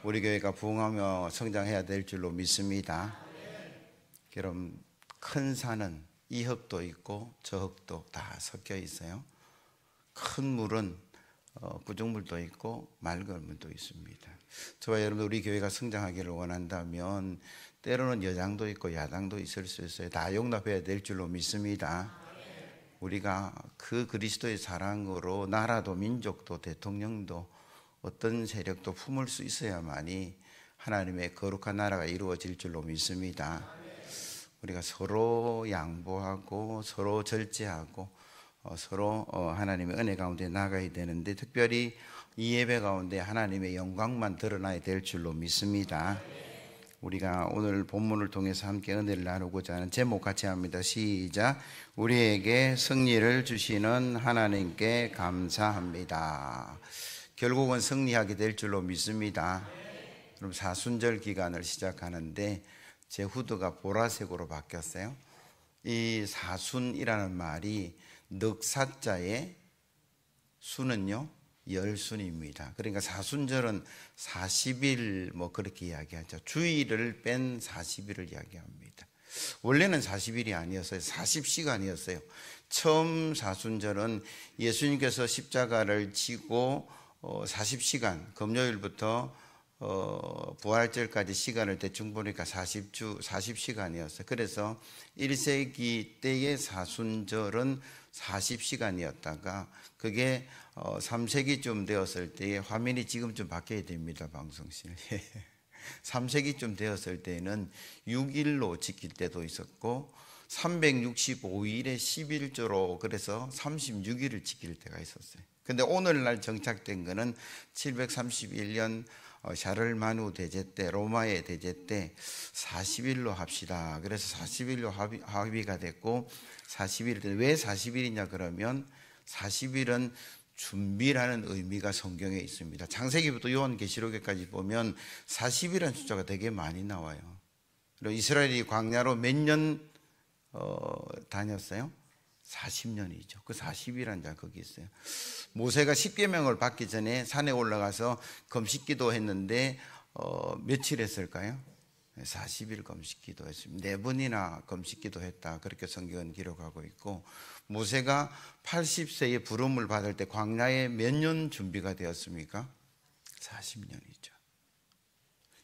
우리 교회가 부흥하며 성장해야 될 줄로 믿습니다. 여러분, 큰 산은 이 흙도 있고 저 흙도 다 섞여 있어요. 큰 물은 구중물도 있고 맑은 물도 있습니다. 저와 여러분, 우리 교회가 성장하기를 원한다면 때로는 여장도 있고 야당도 있을 수 있어요. 다 용납해야 될 줄로 믿습니다. 우리가 그 그리스도의 사랑으로 나라도 민족도 대통령도 어떤 세력도 품을 수 있어야만이 하나님의 거룩한 나라가 이루어질 줄로 믿습니다. 우리가 서로 양보하고 서로 절제하고 서로 하나님의 은혜 가운데 나가야 되는데, 특별히 이 예배 가운데 하나님의 영광만 드러나야 될 줄로 믿습니다. 우리가 오늘 본문을 통해서 함께 은혜를 나누고자 하는 제목 같이 합니다. 시작. 우리에게 승리를 주시는 하나님께 감사합니다. 결국은 승리하게 될 줄로 믿습니다. 그럼 사순절 기간을 시작하는데 제 후드가 보라색으로 바뀌었어요. 이 사순이라는 말이 넉사자의 수는요 10순입니다. 그러니까 사순절은 40일 뭐 그렇게 이야기하죠. 주일을 뺀 40일을 이야기합니다. 원래는 40일이 아니었어요. 40시간이었어요. 처음 사순절은 예수님께서 십자가를 지고 40시간, 금요일부터 부활절까지 시간을 대충 보니까 40시간이었어요. 그래서 1세기 때의 사순절은 40시간이었다가 그게 3세기쯤 되었을 때에 화면이 지금쯤 바뀌어야 됩니다. 방송실 3세기쯤 되었을 때는 6일로 지킬 때도 있었고 365일에 11조로 그래서 36일을 지킬 때가 있었어요. 근데 오늘날 정착된 거는 731년 샤를마누 대제 때, 로마의 대제 때 40일로 합시다. 그래서 40일로 합의가 됐고 40일 때 왜 40일이냐 그러면 40일은 준비라는 의미가 성경에 있습니다. 창세기부터 요한계시록에까지 보면 40이라는 숫자가 되게 많이 나와요. 그리고 이스라엘이 광야로 몇 년 다녔어요? 40년이죠. 그 40이라는 자 거기 있어요. 모세가 10계명을 받기 전에 산에 올라가서 금식기도 했는데 며칠 했을까요? 40일 금식기도 했습니다. 4번이나 금식기도 했다. 그렇게 성경은 기록하고 있고, 모세가 80세에 부름을 받을 때 광야에 몇 년 준비가 되었습니까? 40년이죠.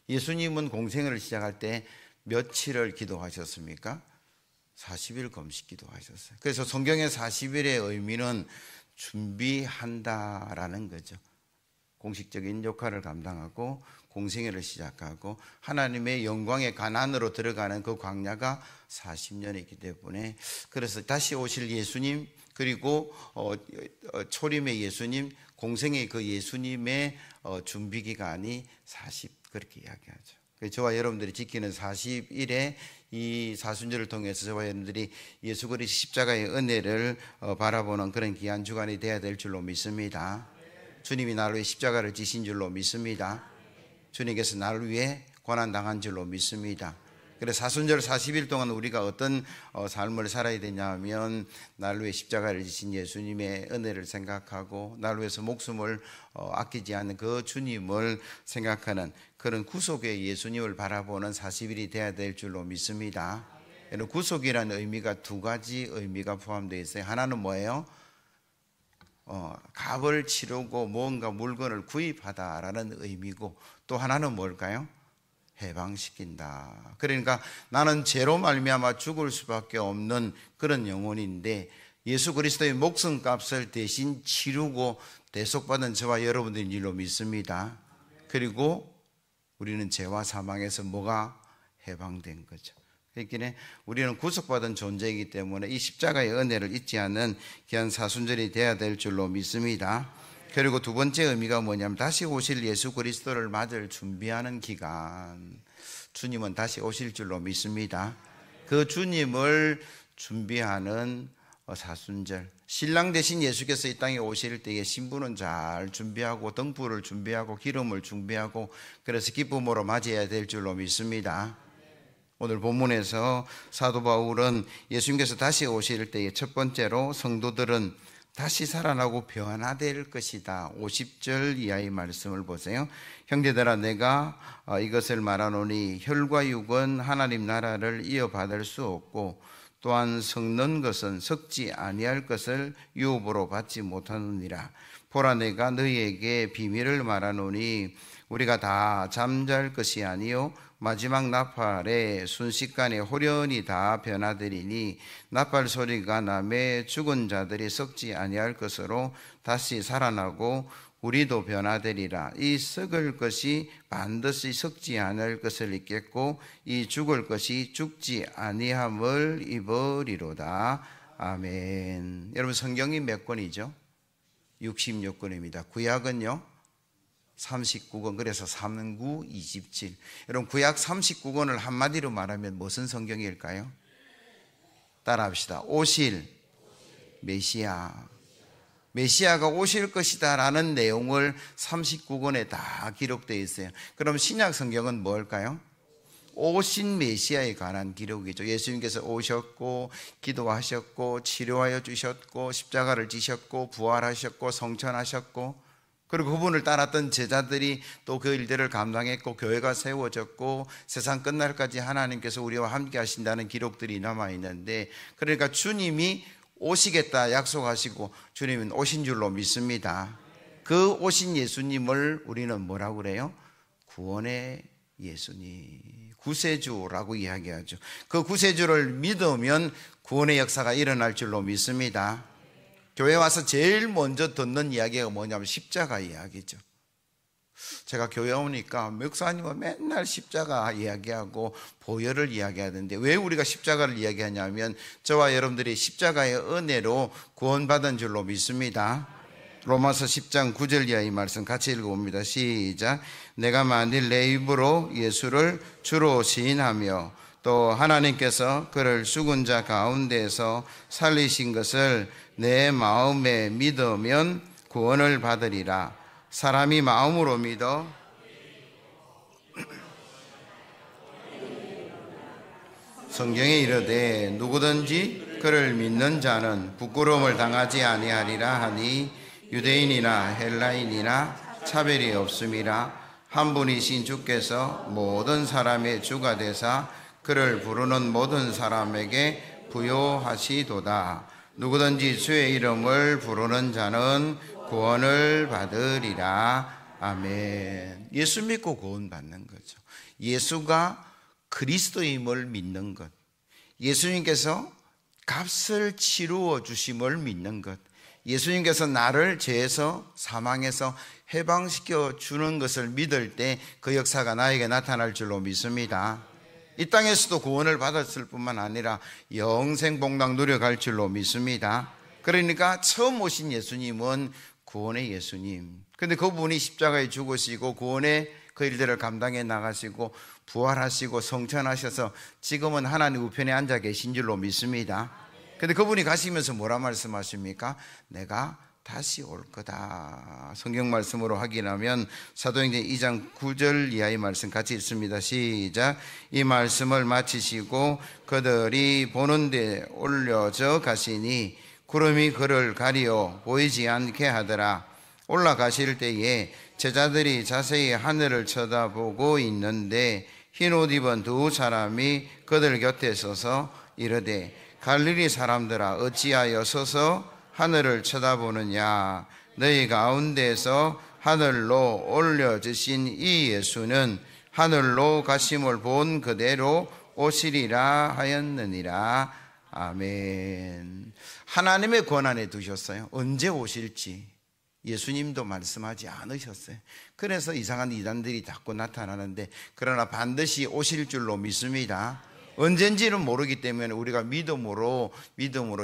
예수님은 공생애를 시작할 때 며칠을 기도하셨습니까? 40일 금식 기도하셨어요. 그래서 성경의 40일의 의미는 준비한다라는 거죠. 공식적인 역할을 감당하고 공생애를 시작하고 하나님의 영광의 가난으로 들어가는 그 광야가 40년이기 때문에, 그래서 다시 오실 예수님 그리고 초림의 예수님, 공생의 그 예수님의 준비 기간이 40 그렇게 이야기하죠. 저와 여러분들이 지키는 40일에 이 사순절을 통해서 저와 여러분들이 예수 그리스도의 십자가의 은혜를 바라보는 그런 귀한 주간이 되어야 될 줄로 믿습니다. 주님이 나를 위해 십자가를 지신 줄로 믿습니다. 주님께서 나를 위해 고난당한 줄로 믿습니다. 그래서 사순절 40일 동안 우리가 어떤 삶을 살아야 되냐면, 나를 위해 십자가를 지신 예수님의 은혜를 생각하고 나를 위해서 목숨을 아끼지 않는 그 주님을 생각하는 그런 구속의 예수님을 바라보는 40일이 되어야 될 줄로 믿습니다. 구속이라는 의미가 두 가지 의미가 포함되어 있어요. 하나는 뭐예요? 값을 치르고 뭔가 물건을 구입하다라는 의미고, 또 하나는 뭘까요? 해방시킨다. 그러니까 나는 죄로 말미암아 죽을 수밖에 없는 그런 영혼인데 예수 그리스도의 목숨값을 대신 치르고 대속받은 저와 여러분들인 줄로 믿습니다. 그리고 우리는 죄와 사망에서 뭐가 해방된 거죠. 그러니까 우리는 구속받은 존재이기 때문에 이 십자가의 은혜를 잊지 않는 귀한 사순절이 되어야 될 줄로 믿습니다. 그리고 두 번째 의미가 뭐냐면, 다시 오실 예수 그리스도를 맞을 준비하는 기간. 주님은 다시 오실 줄로 믿습니다. 그 주님을 준비하는 사순절. 신랑 대신 예수께서 이 땅에 오실 때에 신부는 잘 준비하고 등불을 준비하고 기름을 준비하고 그래서 기쁨으로 맞이해야 될 줄로 믿습니다. 오늘 본문에서 사도 바울은 예수님께서 다시 오실 때에 첫 번째로 성도들은 다시 살아나고 변화될 것이다. 50절 이하의 말씀을 보세요. 형제들아, 내가 이것을 말하노니 혈과 육은 하나님 나라를 이어받을 수 없고 또한 썩는 것은 썩지 아니할 것을 유업으로 받지 못하느니라. 보라, 내가 너희에게 비밀을 말하노니 우리가 다 잠잘 것이 아니요 마지막 나팔에 순식간에 호련히 다 변화되리니 나팔 소리가 나매 죽은 자들이 썩지 아니할 것으로 다시 살아나고 우리도 변화되리라. 이 썩을 것이 반드시 썩지 않을 것을 입겠고 이 죽을 것이 죽지 아니함을 입으리로다. 아멘. 여러분, 성경이 몇 권이죠? 66권입니다. 구약은요 39권, 그래서 3구 27. 여러분, 구약 39권을 한마디로 말하면 무슨 성경일까요? 따라합시다. 오실 메시아. 메시아가 오실 것이다 라는 내용을 39권에 다 기록되어 있어요. 그럼 신약 성경은 뭘까요? 오신 메시아에 관한 기록이죠. 예수님께서 오셨고 기도하셨고 치료하여 주셨고 십자가를 지셨고 부활하셨고 성천하셨고, 그리고 그분을 따랐던 제자들이 또 그 일들을 감당했고 교회가 세워졌고 세상 끝날까지 하나님께서 우리와 함께 하신다는 기록들이 남아있는데, 그러니까 주님이 오시겠다 약속하시고 주님은 오신 줄로 믿습니다. 그 오신 예수님을 우리는 뭐라고 그래요? 구원의 예수님, 구세주라고 이야기하죠. 그 구세주를 믿으면 구원의 역사가 일어날 줄로 믿습니다. 교회 와서 제일 먼저 듣는 이야기가 뭐냐면 십자가 이야기죠. 제가 교회 오니까 목사님은 맨날 십자가 이야기하고 보혈을 이야기하던데, 왜 우리가 십자가를 이야기하냐면 저와 여러분들이 십자가의 은혜로 구원받은 줄로 믿습니다. 로마서 10장 9절 이하의 말씀 같이 읽어봅니다. 시작. 내가 만일 내 입으로 예수를 주로 시인하며 또 하나님께서 그를 죽은 자 가운데서 살리신 것을 내 마음에 믿으면 구원을 받으리라. 사람이 마음으로 믿어 성경에 이르되 누구든지 그를 믿는 자는 부끄러움을 당하지 아니하리라 하니 유대인이나 헬라인이나 차별이 없음이라. 한 분이신 주께서 모든 사람의 주가 되사 그를 부르는 모든 사람에게 부요하시도다. 누구든지 주의 이름을 부르는 자는 구원을 받으리라. 아멘. 예수 믿고 구원 받는 거죠. 예수가 그리스도임을 믿는 것, 예수님께서 값을 치루어 주심을 믿는 것, 예수님께서 나를 죄에서 사망에서 해방시켜 주는 것을 믿을 때 그 역사가 나에게 나타날 줄로 믿습니다. 이 땅에서도 구원을 받았을 뿐만 아니라 영생 복락 누려갈 줄로 믿습니다. 그러니까 처음 오신 예수님은 구원의 예수님, 근데 그분이 십자가에 죽으시고 구원의 그 일들을 감당해 나가시고 부활하시고 성천하셔서 지금은 하나님 우편에 앉아 계신 줄로 믿습니다. 근데 그분이 가시면서 뭐라 말씀하십니까? 내가 다시 올 거다. 성경 말씀으로 확인하면 사도행전 2장 9절 이하의 말씀 같이 읽습니다. 시작. 이 말씀을 마치시고 그들이 보는 데 올려져 가시니 구름이 그를 가리어 보이지 않게 하더라. 올라가실 때에 제자들이 자세히 하늘을 쳐다보고 있는데 흰 옷 입은 두 사람이 그들 곁에 서서 이르되 갈릴리 사람들아 어찌하여 서서 하늘을 쳐다보느냐. 너희 가운데서 하늘로 올려지신 이 예수는 하늘로 가심을 본 그대로 오시리라 하였느니라. 아멘. 하나님의 권한에 두셨어요. 언제 오실지 예수님도 말씀하지 않으셨어요. 그래서 이상한 이단들이 자꾸 나타나는데, 그러나 반드시 오실 줄로 믿습니다. 언젠지는 모르기 때문에 우리가 믿음으로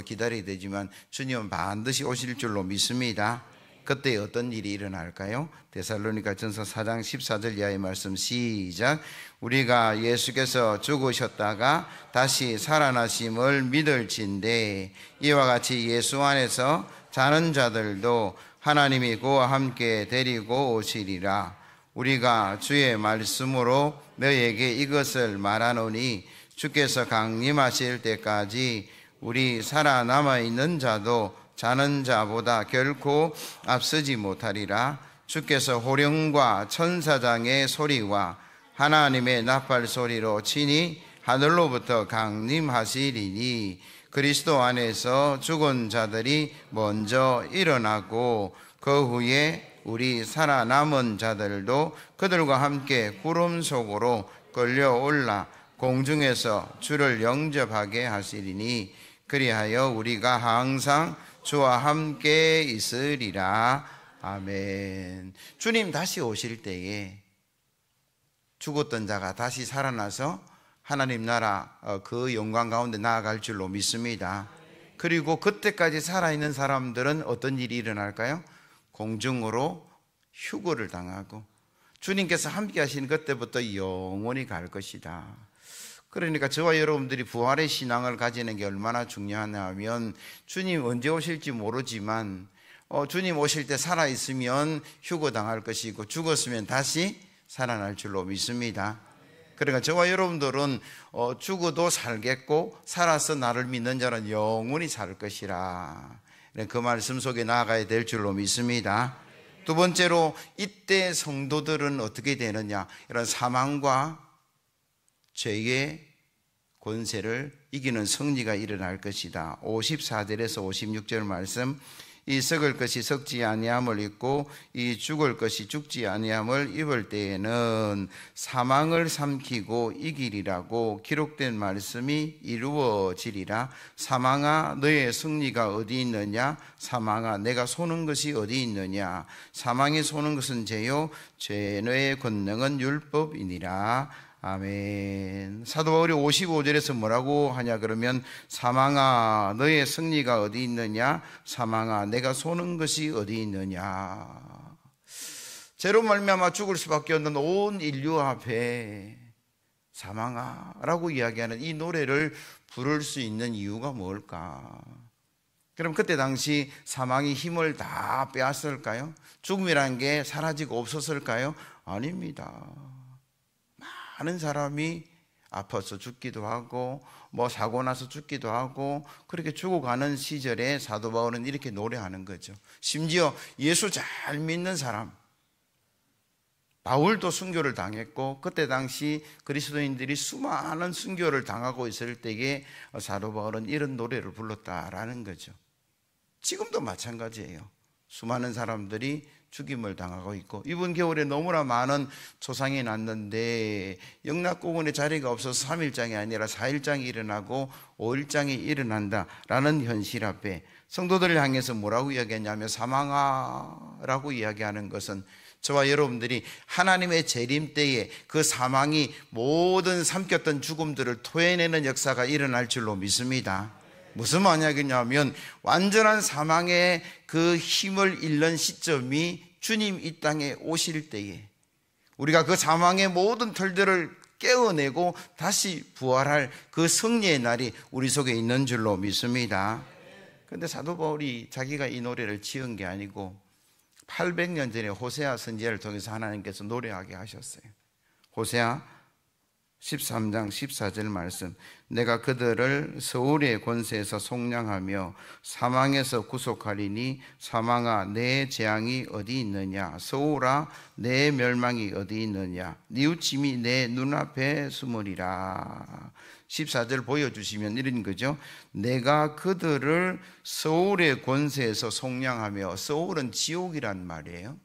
기다려야 되지만 주님은 반드시 오실 줄로 믿습니다. 그때 어떤 일이 일어날까요? 데살로니가 전서 4장 14절 이하의 말씀 시작. 우리가 예수께서 죽으셨다가 다시 살아나심을 믿을진대 이와 같이 예수 안에서 자는 자들도 하나님이 그와 함께 데리고 오시리라. 우리가 주의 말씀으로 너희에게 이것을 말하노니 주께서 강림하실 때까지 우리 살아남아 있는 자도 자는 자보다 결코 앞서지 못하리라. 주께서 호령과 천사장의 소리와 하나님의 나팔 소리로 친히 하늘로부터 강림하시리니 그리스도 안에서 죽은 자들이 먼저 일어나고 그 후에 우리 살아남은 자들도 그들과 함께 구름 속으로 끌려올라 공중에서 주를 영접하게 하시리니 그리하여 우리가 항상 주와 함께 있으리라. 아멘. 주님 다시 오실 때에 죽었던 자가 다시 살아나서 하나님 나라 그 영광 가운데 나아갈 줄로 믿습니다. 그리고 그때까지 살아있는 사람들은 어떤 일이 일어날까요? 공중으로 휴거를 당하고 주님께서 함께 하시는 그때부터 영원히 갈 것이다. 그러니까 저와 여러분들이 부활의 신앙을 가지는 게 얼마나 중요하냐 하면 주님 언제 오실지 모르지만 주님 오실 때 살아있으면 휴거당할 것이고 죽었으면 다시 살아날 줄로 믿습니다. 그러니까 저와 여러분들은 죽어도 살겠고 살아서 나를 믿는 자는 영원히 살 것이라 그 말씀 속에 나아가야 될 줄로 믿습니다. 두 번째로 이때 성도들은 어떻게 되느냐, 이런 사망과 죄의 권세를 이기는 승리가 일어날 것이다. 54절에서 56절 말씀, 이 썩을 것이 썩지 아니함을 입고 이 죽을 것이 죽지 아니함을 입을 때에는 사망을 삼키고 이기리라고 기록된 말씀이 이루어지리라. 사망아 너의 승리가 어디 있느냐, 사망아 내가 쏘는 것이 어디 있느냐, 사망이 쏘는 것은 죄요 죄의 권능은 율법이니라. 아멘. 사도 바울이 55절에서 뭐라고 하냐 그러면 사망아 너의 승리가 어디 있느냐, 사망아 내가 쏘는 것이 어디 있느냐. 죄로 말미암아 죽을 수밖에 없는 온 인류 앞에 사망아 라고 이야기하는 이 노래를 부를 수 있는 이유가 뭘까? 그럼 그때 당시 사망이 힘을 다 빼앗을까요? 죽음이란 게 사라지고 없었을까요? 아닙니다. 많은 사람이 아파서 죽기도 하고 사고 나서 죽기도 하고 그렇게 죽어가는 시절에 사도 바울은 이렇게 노래하는 거죠. 심지어 예수 잘 믿는 사람 바울도 순교를 당했고 그때 당시 그리스도인들이 수많은 순교를 당하고 있을 때에 사도 바울은 이런 노래를 불렀다라는 거죠. 지금도 마찬가지예요. 수많은 사람들이 죽임을 당하고 있고 이번 겨울에 너무나 많은 조상이 났는데 영락고군에 자리가 없어서 3일장이 아니라 4일장이 일어나고 5일장이 일어난다라는 현실 앞에 성도들을 향해서 뭐라고 이야기하냐면 사망아라고 이야기하는 것은 저와 여러분들이 하나님의 재림 때에 그 사망이 모든 삼켰던 죽음들을 토해내는 역사가 일어날 줄로 믿습니다. 무슨 말이냐면 완전한 사망의 그 힘을 잃는 시점이 주님 이 땅에 오실 때에 우리가 그 사망의 모든 털들을 깨어내고 다시 부활할 그 승리의 날이 우리 속에 있는 줄로 믿습니다. 그런데 사도 바울이 자기가 이 노래를 지은 게 아니고 800년 전에 호세아 선지자를 통해서 하나님께서 노래하게 하셨어요. 호세아 13장 14절 말씀, 내가 그들을 서울의 권세에서 속량하며 사망에서 구속하리니 사망아 내 재앙이 어디 있느냐, 서울아 내 멸망이 어디 있느냐, 뉘우침이 내 눈앞에 숨으리라. 14절 보여주시면 이런 거죠. 내가 그들을 서울의 권세에서 속량하며, 서울은 지옥이란 말이에요.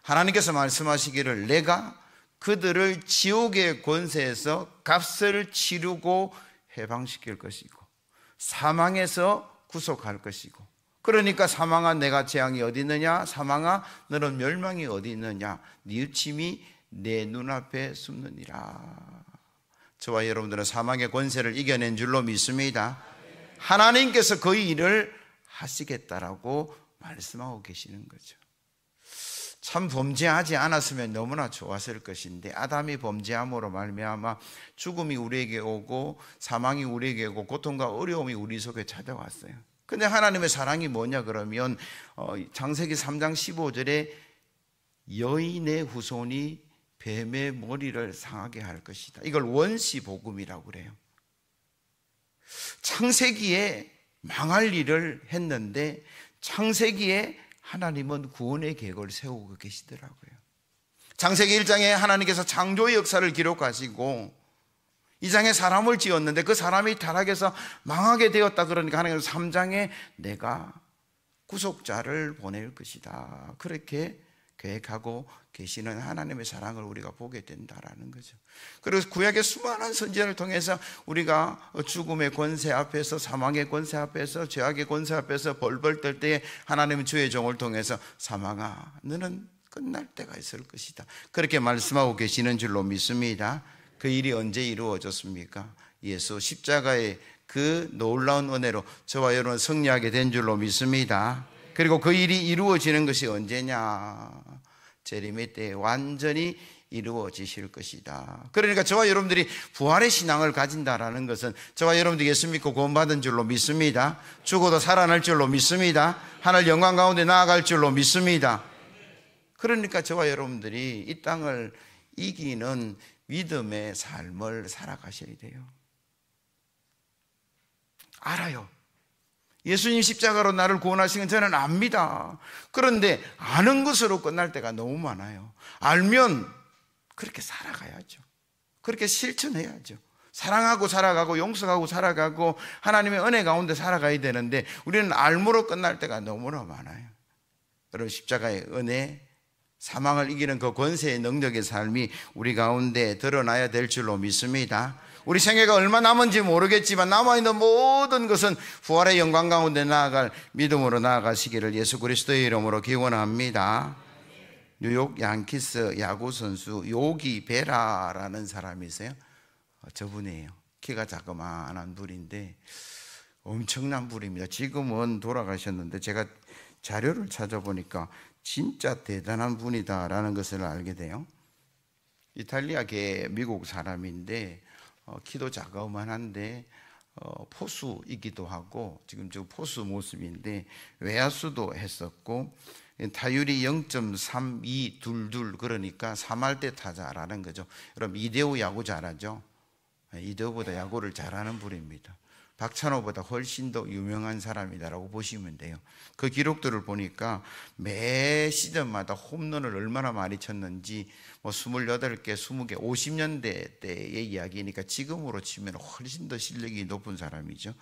하나님께서 말씀하시기를 내가 그들을 지옥의 권세에서 값을 치르고 해방시킬 것이고 사망에서 구속할 것이고, 그러니까 사망아 내가 재앙이 어디 있느냐, 사망아 너는 멸망이 어디 있느냐, 뉘우침이 내 눈앞에 숨느니라. 저와 여러분들은 사망의 권세를 이겨낸 줄로 믿습니다. 하나님께서 그 일을 하시겠다라고 말씀하고 계시는 거죠. 참 범죄하지 않았으면 너무나 좋았을 것인데 아담이 범죄함으로 말미암아 죽음이 우리에게 오고 사망이 우리에게 오고 고통과 어려움이 우리 속에 찾아왔어요. 근데 하나님의 사랑이 뭐냐 그러면 창세기 3장 15절에 여인의 후손이 뱀의 머리를 상하게 할 것이다. 이걸 원시복음이라고 그래요. 창세기에 망할 일을 했는데 창세기에 하나님은 구원의 계획을 세우고 계시더라고요. 창세기 1장에 하나님께서 창조의 역사를 기록하시고 2장에 사람을 지었는데 그 사람이 타락해서 망하게 되었다. 그러니까 하나님은 3장에 내가 구속자를 보낼 것이다. 그렇게 계획하고 계시는 하나님의 사랑을 우리가 보게 된다라는 거죠. 그래서 구약의 수많은 선지자를 통해서 우리가 죽음의 권세 앞에서, 사망의 권세 앞에서, 죄악의 권세 앞에서 벌벌 떨 때에 하나님은 주의 종을 통해서 사망아 너는 끝날 때가 있을 것이다, 그렇게 말씀하고 계시는 줄로 믿습니다. 그 일이 언제 이루어졌습니까? 예수 십자가의 그 놀라운 은혜로 저와 여러분 승리하게 된 줄로 믿습니다. 그리고 그 일이 이루어지는 것이 언제냐? 재림의 때에 완전히 이루어지실 것이다. 그러니까 저와 여러분들이 부활의 신앙을 가진다라는 것은 저와 여러분들이 예수 믿고 구원받은 줄로 믿습니다. 죽어도 살아날 줄로 믿습니다. 하늘 영광 가운데 나아갈 줄로 믿습니다. 그러니까 저와 여러분들이 이 땅을 이기는 믿음의 삶을 살아가셔야 돼요. 알아요. 예수님 십자가로 나를 구원하신 건 저는 압니다. 그런데 아는 것으로 끝날 때가 너무 많아요. 알면 그렇게 살아가야죠. 그렇게 실천해야죠. 사랑하고 살아가고 용서하고 살아가고 하나님의 은혜 가운데 살아가야 되는데 우리는 알므로 끝날 때가 너무나 많아요. 여러분 십자가의 은혜, 사망을 이기는 그 권세의 능력의 삶이 우리 가운데 드러나야 될 줄로 믿습니다. 우리 생애가 얼마 남은지 모르겠지만 남아있는 모든 것은 부활의 영광 가운데 나아갈 믿음으로 나아가시기를 예수 그리스도의 이름으로 기원합니다. 뉴욕 양키스 야구 선수 요기 베라라는 사람이 있어요. 저분이에요. 키가 자그마한 분인데 엄청난 분입니다. 지금은 돌아가셨는데 제가 자료를 찾아보니까 진짜 대단한 분이다라는 것을 알게 돼요. 이탈리아계 미국 사람인데 키도 자그만한데 포수이기도 하고 지금 저 포수 모습인데 외야수도 했었고 타율이 0.3222 그러니까 3할대 타자라는 거죠. 여러분 이대호 야구 잘하죠? 이대호보다 야구를 잘하는 분입니다. 박찬호보다 훨씬 더 유명한 사람이다라고 보시면 돼요. 그 기록들을 보니까 매 시즌마다 홈런을 얼마나 많이 쳤는지 28개, 20개, 50년대 때의 이야기니까 지금으로 치면 훨씬 더 실력이 높은 사람이죠.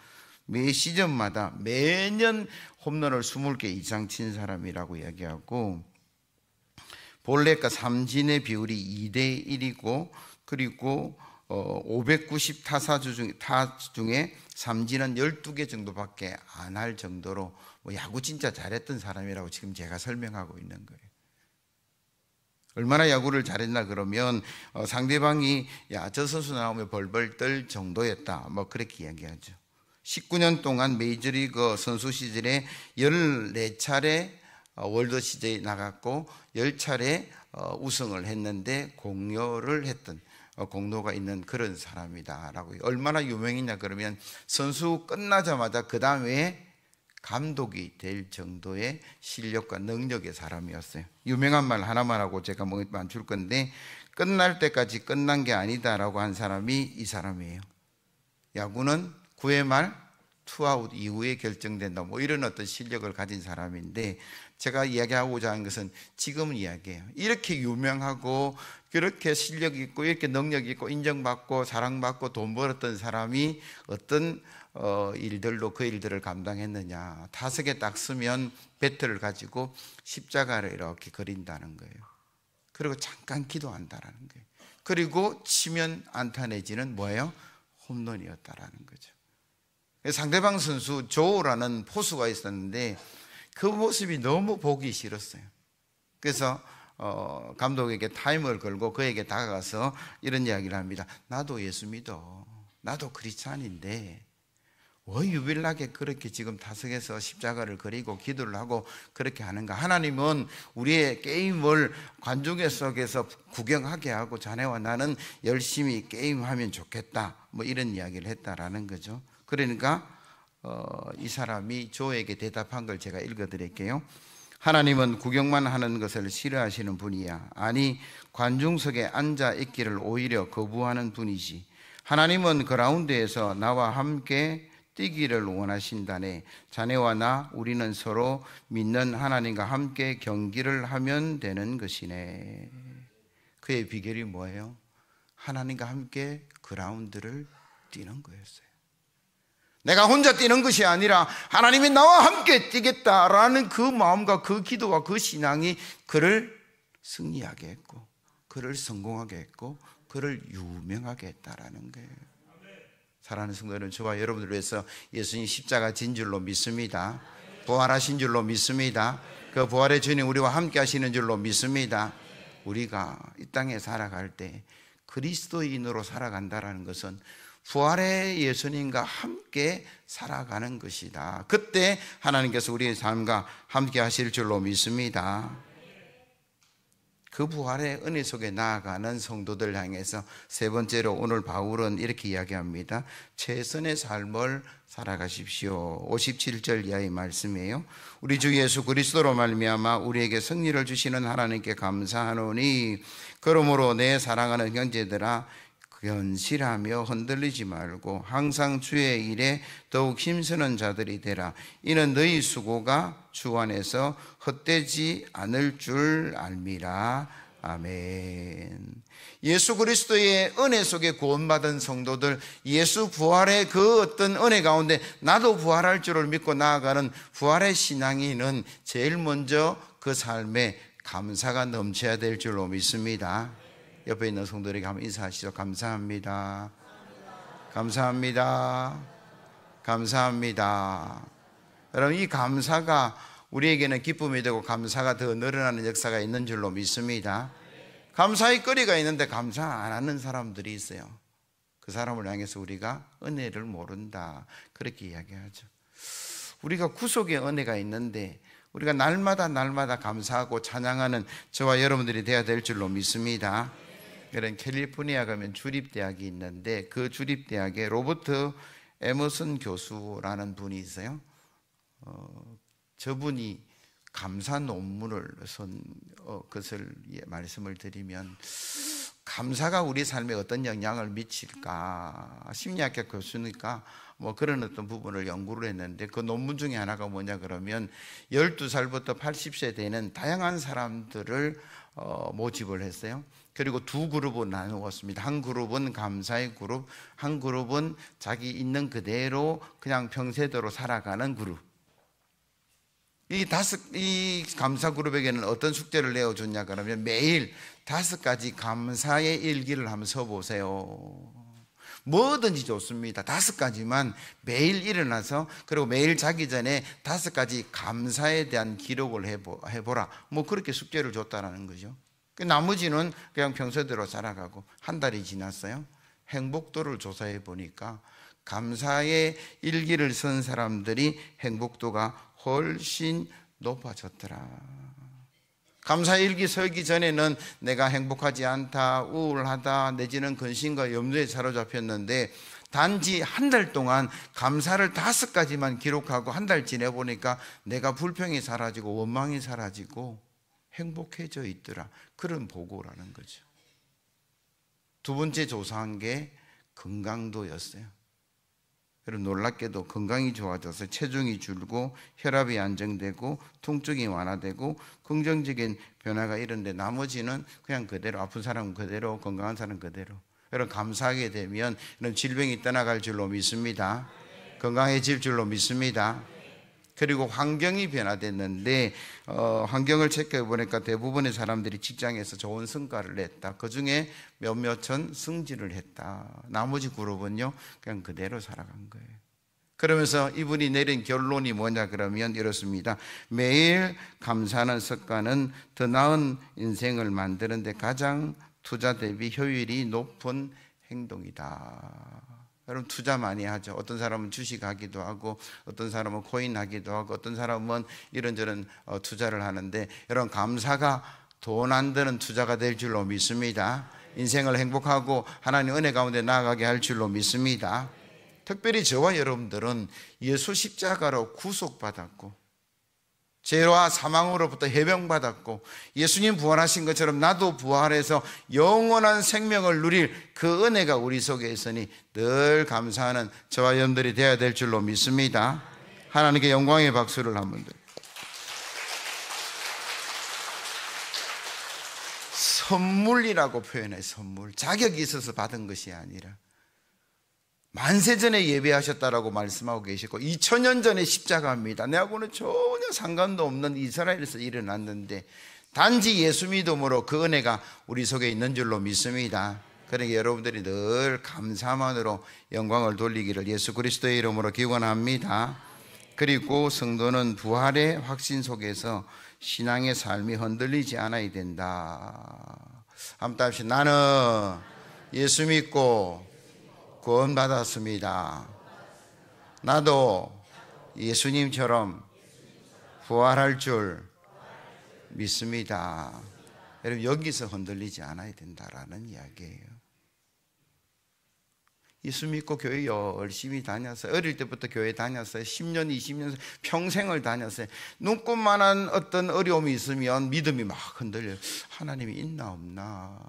매 시즌마다 매년 홈런을 20개 이상 친 사람이라고 이야기하고 볼넷과 삼진의 비율이 2대1이고 그리고 590 타수 중에 삼진은 12개 정도밖에 안 할 정도로 야구 진짜 잘했던 사람이라고 지금 제가 설명하고 있는 거예요. 얼마나 야구를 잘했나 그러면 상대방이 야, 저 선수 나오면 벌벌 떨 정도였다 그렇게 이야기하죠. 19년 동안 메이저리그 선수 시절에 14차례 월드 시리즈에 나갔고 10차례 우승을 했는데 공로를 했던 공로가 있는 그런 사람이다라고. 얼마나 유명했냐 그러면 선수 끝나자마자 그 다음에 감독이 될 정도의 실력과 능력의 사람이었어요. 유명한 말 하나만 하고 제가 줄 건데 끝날 때까지 끝난 게 아니다라고 한 사람이 이 사람이에요. 야구는 9회 말 투아웃 이후에 결정된다 이런 어떤 실력을 가진 사람인데 제가 이야기하고자 하는 것은 지금은 이야기해요. 이렇게 유명하고 그렇게 실력 있고 이렇게 능력 있고 인정받고 사랑받고 돈 벌었던 사람이 어떤 일들로 그 일들을 감당했느냐. 5개 딱 쓰면 배트를 가지고 십자가를 이렇게 그린다는 거예요. 그리고 잠깐 기도한다라는 거예요. 그리고 치면 안타 내지는 뭐예요? 홈런이었다라는 거죠. 상대방 선수 조라는 포수가 있었는데 그 모습이 너무 보기 싫었어요. 그래서 감독에게 타임을 걸고 그에게 다가가서 이런 이야기를 합니다. 나도 예수 믿어. 나도 크리스찬인데 왜 유별나게 그렇게 지금 타석에서 십자가를 그리고 기도를 하고 그렇게 하는가? 하나님은 우리의 게임을 관중 속에서 구경하게 하고 자네와 나는 열심히 게임하면 좋겠다 이런 이야기를 했다라는 거죠. 그러니까 이 사람이 조에게 대답한 걸 제가 읽어드릴게요. 하나님은 구경만 하는 것을 싫어하시는 분이야. 아니 관중석에 앉아 있기를 오히려 거부하는 분이지. 하나님은 그라운드에서 나와 함께 뛰기를 원하신다네. 자네와 나 우리는 서로 믿는 하나님과 함께 경기를 하면 되는 것이네. 그의 비결이 뭐예요? 하나님과 함께 그라운드를 뛰는 거였어요. 내가 혼자 뛰는 것이 아니라 하나님이 나와 함께 뛰겠다라는 그 마음과 그 기도와 그 신앙이 그를 승리하게 했고, 그를 성공하게 했고, 그를 유명하게 했다라는 거예요. 사랑하는 성도들은, 저와 여러분들을 위해서 예수님 십자가 진 줄로 믿습니다. 부활하신 줄로 믿습니다. 그 부활의 주님 우리와 함께 하시는 줄로 믿습니다. 우리가 이 땅에 살아갈 때 그리스도인으로 살아간다는 것은 부활의 예수님과 함께 살아가는 것이다. 그때 하나님께서 우리의 삶과 함께 하실 줄로 믿습니다. 그 부활의 은혜 속에 나아가는 성도들 향해서 세 번째로 오늘 바울은 이렇게 이야기합니다. 최선의 삶을 살아가십시오. 57절 이하의 말씀이에요. 우리 주 예수 그리스도로 말미암아 우리에게 승리를 주시는 하나님께 감사하노니, 그러므로 내 사랑하는 형제들아, 견실하며 흔들리지 말고 항상 주의 일에 더욱 힘쓰는 자들이 되라. 이는 너희 수고가 주 안에서 헛되지 않을 줄 알미라. 아멘. 예수 그리스도의 은혜 속에 구원받은 성도들, 예수 부활의 그 어떤 은혜 가운데 나도 부활할 줄을 믿고 나아가는 부활의 신앙인은 제일 먼저 그 삶에 감사가 넘쳐야 될 줄로 믿습니다. 옆에 있는 성도들에게 한번 인사하시죠. 감사합니다. 감사합니다. 감사합니다. 여러분, 이 감사가 우리에게는 기쁨이 되고 감사가 더 늘어나는 역사가 있는 줄로 믿습니다. 감사의 거리가 있는데 감사 안 하는 사람들이 있어요. 그 사람을 향해서 우리가 은혜를 모른다, 그렇게 이야기하죠. 우리가 구속의 은혜가 있는데 우리가 날마다 감사하고 찬양하는 저와 여러분들이 되어야 될 줄로 믿습니다. 그런 캘리포니아 가면 주립대학이 있는데 그 주립대학에 로버트 에머슨 교수라는 분이 있어요. 저분이 감사 논문을 쓴 것을 말씀을 드리면, 감사가 우리 삶에 어떤 영향을 미칠까, 심리학과 교수니까 뭐 그런 어떤 부분을 연구를 했는데, 그 논문 중에 하나가 뭐냐 그러면 12살부터 80세 되는 다양한 사람들을 모집을 했어요. 그리고 두 그룹으로 나누었습니다. 한 그룹은 감사의 그룹, 한 그룹은 자기 있는 그대로 그냥 평세대로 살아가는 그룹. 이 감사 그룹에게는 어떤 숙제를 내어줬냐 그러면 매일 5가지 감사의 일기를 한번 써보세요. 뭐든지 좋습니다. 5가지만 매일 일어나서, 그리고 매일 자기 전에 5가지 감사에 대한 기록을 해보라. 뭐 그렇게 숙제를 줬다라는 거죠. 나머지는 그냥 평소대로 살아가고, 한 달이 지났어요. 행복도를 조사해 보니까 감사의 일기를 쓴 사람들이 행복도가 훨씬 높아졌더라. 감사일기 쓰기 전에는 내가 행복하지 않다, 우울하다, 내지는 근심과 염려에 사로잡혔는데, 단지 한 달 동안 감사를 5가지만 기록하고 한 달 지내보니까 내가 불평이 사라지고 원망이 사라지고 행복해져 있더라. 그런 보고라는 거죠. 두 번째 조사한 게 건강도였어요. 여러분, 놀랍게도 건강이 좋아져서 체중이 줄고 혈압이 안정되고 통증이 완화되고 긍정적인 변화가 이런데, 나머지는 그냥 그대로, 아픈 사람은 그대로, 건강한 사람은 그대로. 여러분, 감사하게 되면 이런 질병이 떠나갈 줄로 믿습니다. 건강해질 줄로 믿습니다. 그리고 환경이 변화됐는데 환경을 체크해 보니까 대부분의 사람들이 직장에서 좋은 성과를 냈다. 그중에 몇몇은 승진을 했다. 나머지 그룹은요 그냥 그대로 살아간 거예요. 그러면서 이분이 내린 결론이 뭐냐 그러면 이렇습니다. 매일 감사하는 습관은 더 나은 인생을 만드는 데 가장 투자 대비 효율이 높은 행동이다. 여러분, 투자 많이 하죠. 어떤 사람은 주식 하기도 하고, 어떤 사람은 코인 하기도 하고, 어떤 사람은 이런저런 투자를 하는데, 여러분, 감사가 돈 안 드는 투자가 될 줄로 믿습니다. 인생을 행복하고 하나님 은혜 가운데 나아가게 할 줄로 믿습니다. 특별히 저와 여러분들은 예수 십자가로 구속받았고 죄와 사망으로부터 해병받았고 예수님 부활하신 것처럼 나도 부활해서 영원한 생명을 누릴 그 은혜가 우리 속에 있으니 늘 감사하는 저와 여러분들이 되어야 될 줄로 믿습니다. 하나님께 영광의 박수를 한번 드립니다. 선물이라고 표현해. 선물. 자격이 있어서 받은 것이 아니라 만세전에 예배하셨다라고 말씀하고 계시고 2000년 전에 십자가입니다. 내하고는 전혀 상관도 없는 이스라엘에서 일어났는데 단지 예수 믿음으로 그 은혜가 우리 속에 있는 줄로 믿습니다. 그러니까 여러분들이 늘 감사만으로 영광을 돌리기를 예수 그리스도의 이름으로 기원합니다. 그리고 성도는 부활의 확신 속에서 신앙의 삶이 흔들리지 않아야 된다. 한번 따라합시다. 나는 예수 믿고 구원받았습니다. 나도 예수님처럼 부활할 줄 믿습니다. 여러분, 여기서 흔들리지 않아야 된다라는 이야기예요. 예수 믿고 교회 열심히 다녔어요. 어릴 때부터 교회 다녔어요. 10년, 20년, 평생을 다녔어요. 눈꽃만한 어떤 어려움이 있으면 믿음이 막 흔들려요. 하나님이 있나 없나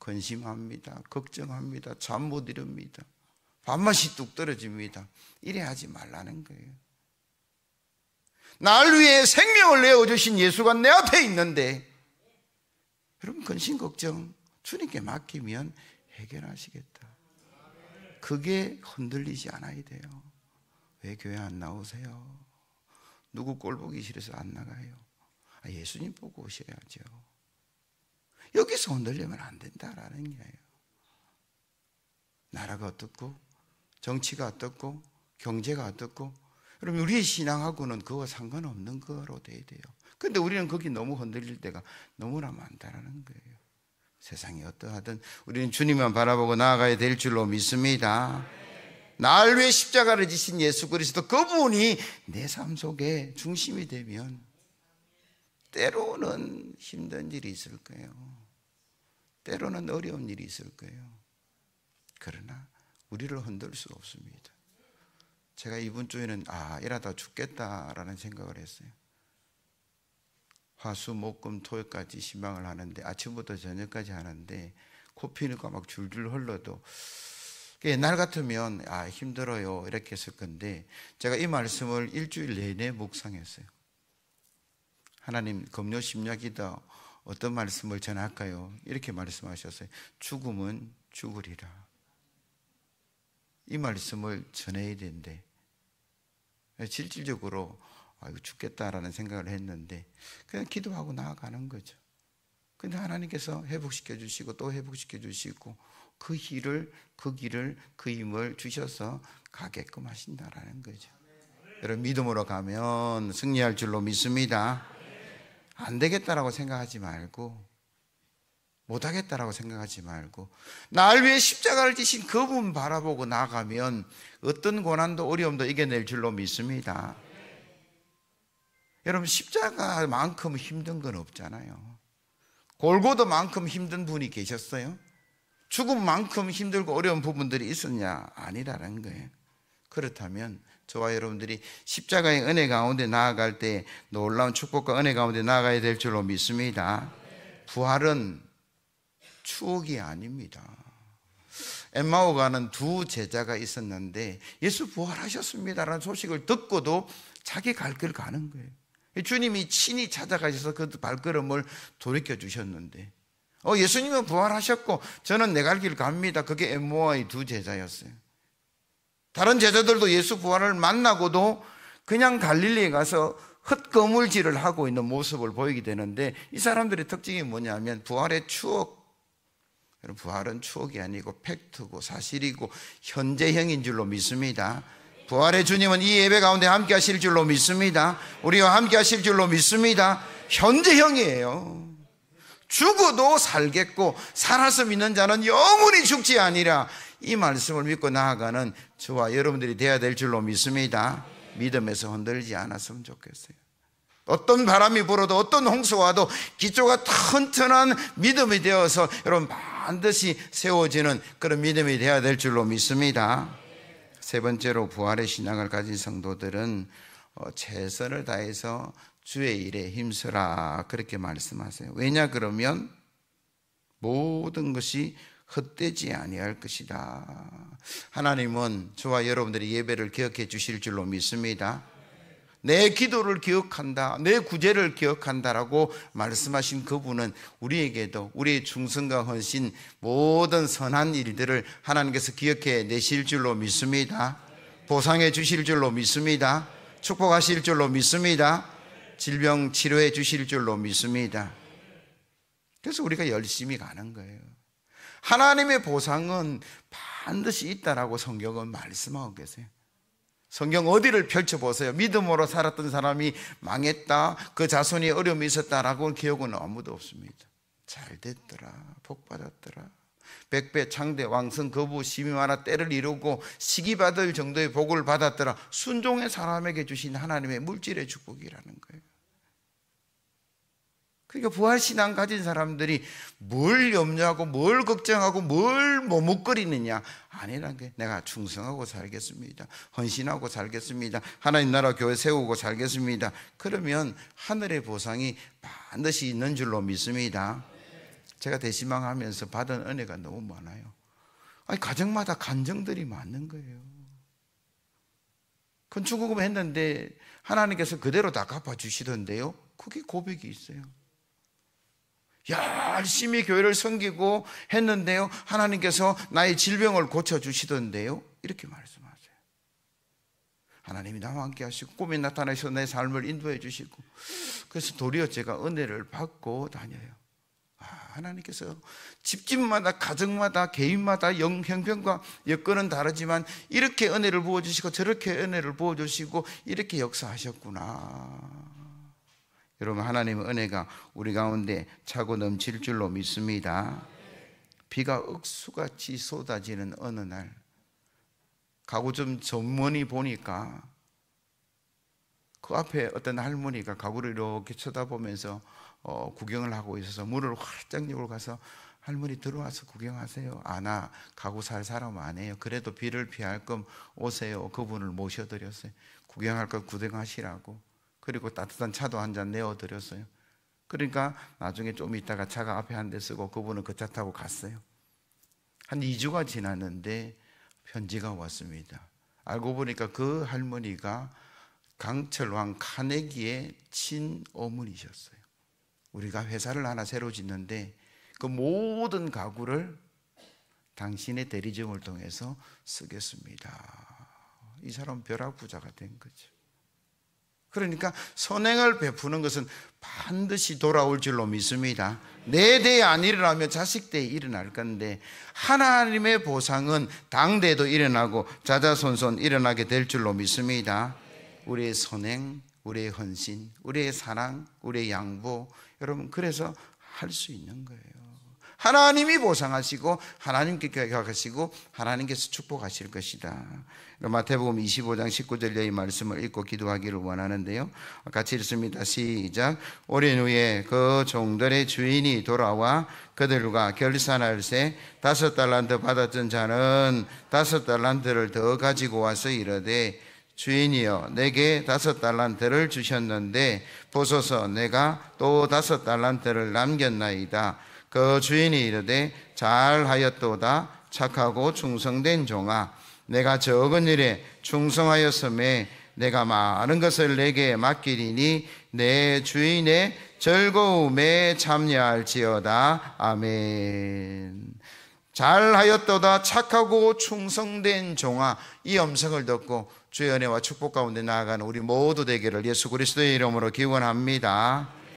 근심합니다. 걱정합니다. 잠 못 이룹니다. 밥맛이 뚝 떨어집니다. 이래 하지 말라는 거예요. 날 위해 생명을 내어주신 예수가 내 앞에 있는데 여러분, 근심 걱정 주님께 맡기면 해결하시겠다. 그게 흔들리지 않아야 돼요. 왜 교회 안 나오세요? 누구 꼴 보기 싫어서 안 나가요? 예수님 보고 오셔야죠. 여기서 흔들리면 안 된다라는 거예요. 나라가 어떻고 정치가 어떻고 경제가 어떻고 여러분, 우리의 신앙하고는 그와 상관없는 거로 돼야 돼요. 그런데 우리는 거기 너무 흔들릴 때가 너무나 많다라는 거예요. 세상이 어떠하든 우리는 주님만 바라보고 나아가야 될 줄로 믿습니다. 날 위해 십자가를 지신 예수 그리스도, 그분이 내 삶 속에 중심이 되면 때로는 힘든 일이 있을 거예요. 때로는 어려운 일이 있을 거예요. 그러나 우리를 흔들 수 없습니다. 제가 이번 주에는 이러다 죽겠다라는 생각을 했어요. 화수, 목, 금, 토요일까지 신방을 하는데 아침부터 저녁까지 하는데 코피가 막 줄줄 흘러도 옛날 같으면 힘들어요 이렇게 했을 건데 제가 이 말씀을 일주일 내내 묵상했어요. 하나님, 금요 심야기도 어떤 말씀을 전할까요? 이렇게 말씀하셨어요. 죽음은 죽으리라. 이 말씀을 전해야 된대. 실질적으로 이거 죽겠다라는 생각을 했는데 그냥 기도하고 나아가는 거죠. 근데 하나님께서 회복시켜 주시고 또 회복시켜 주시고 그 길을 그 힘을 주셔서 가게끔 하신다라는 거죠. 여러분, 믿음으로 가면 승리할 줄로 믿습니다. 안 되겠다라고 생각하지 말고 못하겠다라고 생각하지 말고 날 위해 십자가를 지신 그분 바라보고 나가면 어떤 고난도 어려움도 이겨낼 줄로 믿습니다. 여러분, 십자가만큼 힘든 건 없잖아요. 골고다만큼 힘든 분이 계셨어요? 죽음만큼 힘들고 어려운 부분들이 있었냐? 아니라는 거예요. 그렇다면 저와 여러분들이 십자가의 은혜 가운데 나아갈 때 놀라운 축복과 은혜 가운데 나아가야 될 줄로 믿습니다. 부활은 추억이 아닙니다. 엠마오 가는 두 제자가 있었는데 예수 부활하셨습니다라는 소식을 듣고도 자기 갈 길 가는 거예요. 주님이 친히 찾아가셔서 그 발걸음을 돌이켜 주셨는데 예수님은 부활하셨고 저는 내 갈 길 갑니다. 그게 엠마오의 두 제자였어요. 다른 제자들도 예수 부활을 만나고도 그냥 갈릴리에 가서 헛거물질을 하고 있는 모습을 보이게 되는데 이 사람들의 특징이 뭐냐면 부활의 추억. 여러분, 부활은 추억이 아니고 팩트고 사실이고 현재형인 줄로 믿습니다. 부활의 주님은 이 예배 가운데 함께 하실 줄로 믿습니다. 우리와 함께 하실 줄로 믿습니다. 현재형이에요. 죽어도 살겠고 살아서 믿는 자는 영원히 죽지 아니라, 이 말씀을 믿고 나아가는 저와 여러분들이 되어야 될 줄로 믿습니다. 믿음에서 흔들리지 않았으면 좋겠어요. 어떤 바람이 불어도 어떤 홍수가 와도 기초가 튼튼한 믿음이 되어서 여러분 반드시 세워지는 그런 믿음이 되어야 될 줄로 믿습니다. 세 번째로, 부활의 신앙을 가진 성도들은 최선을 다해서 주의 일에 힘쓰라 그렇게 말씀하세요. 왜냐 그러면 모든 것이 헛되지 아니할 것이다. 하나님은 저와 여러분들이 예배를 기억해 주실 줄로 믿습니다. 내 기도를 기억한다, 내 구제를 기억한다라고 말씀하신 그분은 우리에게도 우리의 충성과 헌신, 모든 선한 일들을 하나님께서 기억해 내실 줄로 믿습니다. 보상해 주실 줄로 믿습니다. 축복하실 줄로 믿습니다. 질병 치료해 주실 줄로 믿습니다. 그래서 우리가 열심히 가는 거예요. 하나님의 보상은 반드시 있다라고 성경은 말씀하고 계세요. 성경 어디를 펼쳐보세요. 믿음으로 살았던 사람이 망했다, 그 자손이 어려움이 있었다라고 기억은 아무도 없습니다. 잘 됐더라, 복 받았더라, 백배 창대 왕성 거부 심히 많아 때를 이루고 시기 받을 정도의 복을 받았더라. 순종의 사람에게 주신 하나님의 물질의 축복이라는 거예요. 그러니까 부활신앙 가진 사람들이 뭘 염려하고 뭘 걱정하고 뭘 머뭇거리느냐, 아니란 게 내가 충성하고 살겠습니다, 헌신하고 살겠습니다, 하나님 나라 교회 세우고 살겠습니다. 그러면 하늘의 보상이 반드시 있는 줄로 믿습니다. 제가 대시망하면서 받은 은혜가 너무 많아요. 아니, 가정마다 간증들이 많은 거예요. 건축구금 했는데 하나님께서 그대로 다 갚아주시던데요, 그게 고백이 있어요. 열심히 교회를 섬기고 했는데요, 하나님께서 나의 질병을 고쳐주시던데요, 이렇게 말씀하세요. 하나님이 나와 함께 하시고 꿈에 나타나셔서 내 삶을 인도해 주시고, 그래서 도리어 제가 은혜를 받고 다녀요. 하나님께서 집집마다, 가정마다, 개인마다 형편과 여건은 다르지만 이렇게 은혜를 부어주시고 저렇게 은혜를 부어주시고 이렇게 역사하셨구나. 여러분, 하나님의 은혜가 우리 가운데 차고 넘칠 줄로 믿습니다. 비가 억수같이 쏟아지는 어느 날, 가구점 전문이 보니까 그 앞에 어떤 할머니가 가구를 이렇게 쳐다보면서 구경을 하고 있어서 문을 활짝 열고 가서, 할머니 들어와서 구경하세요. 나 가구 살 사람 아니에요. 그래도 비를 피할 겸 오세요. 그분을 모셔드렸어요. 구경할 거 구경하시라고. 그리고 따뜻한 차도 한 잔 내어드렸어요. 그러니까 나중에 좀 있다가 차가 앞에 한 대 쓰고 그분은 그 차 타고 갔어요. 한 2주가 지났는데 편지가 왔습니다. 알고 보니까 그 할머니가 강철왕 카네기의 친어머니셨어요. 우리가 회사를 하나 새로 짓는데 그 모든 가구를 당신의 대리점을 통해서 쓰겠습니다. 이 사람은 벼락부자가 된 거죠. 그러니까 선행을 베푸는 것은 반드시 돌아올 줄로 믿습니다. 내 대에 안 일어나면 자식 대에 일어날 건데, 하나님의 보상은 당대에도 일어나고 자자손손 일어나게 될 줄로 믿습니다. 우리의 선행, 우리의 헌신, 우리의 사랑, 우리의 양보, 여러분, 그래서 할 수 있는 거예요. 하나님이 보상하시고 하나님께 계획하시고 하나님께서 축복하실 것이다. 마태복음 25장 19절의 말씀을 읽고 기도하기를 원하는데요, 같이 읽습니다. 시작. 오랜 후에 그 종들의 주인이 돌아와 그들과 결산할세 5달란트 받았던 자는 5달란트를 더 가지고 와서 이르되, 주인이여, 내게 5달란트를 주셨는데 보소서, 내가 또 5달란트를 남겼나이다. 그 주인이 이르되, 잘하였도다, 착하고 충성된 종아, 내가 적은 일에 충성하였음에 내가 많은 것을 내게 맡기리니 내 주인의 즐거움에 참여할지어다. 아멘. 잘하였도다, 착하고 충성된 종아, 이 음성을 듣고 주의 은혜와 축복 가운데 나아가는 우리 모두 되기를 예수 그리스도의 이름으로 기원합니다.